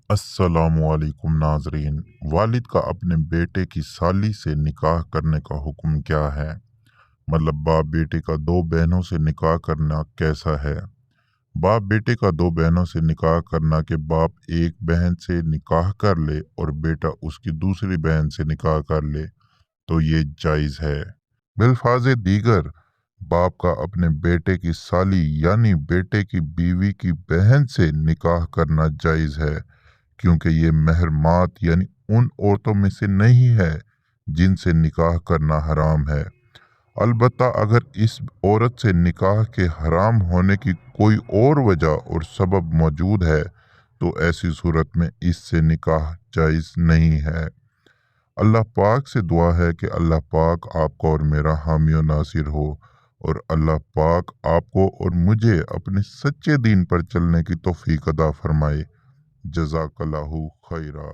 अस्सलामुअलैकुम नाजरीन। वालिद का अपने बेटे की साली से निकाह करने का हुक्म क्या है? मतलब बाप बेटे का दो बहनों से निकाह करना कैसा है? बाप बेटे का दो बहनों से निकाह करना के बाप एक बहन से निकाह कर ले और बेटा उसकी दूसरी बहन से निकाह कर ले तो ये जायज़ है। बिलफाज दीगर, बाप का अपने बेटे की साली यानी बेटे की बीवी की बहन से निकाह करना जायज़ है, क्योंकि ये महरमात यानी उन औरतों में से नहीं है जिनसे निकाह करना हराम है। अलबत्ता अगर इस औरत से निकाह के हराम होने की कोई और वजह और सबब मौजूद है तो ऐसी सूरत में इससे निकाह जायज़ नहीं है। अल्लाह पाक से दुआ है कि अल्लाह पाक आपका और मेरा हामी और नासिर हो, और अल्लाह पाक आपको और मुझे अपने सच्चे दीन पर चलने की तौफीक अता फरमाए। जज़ाकल्लाहु खैरा।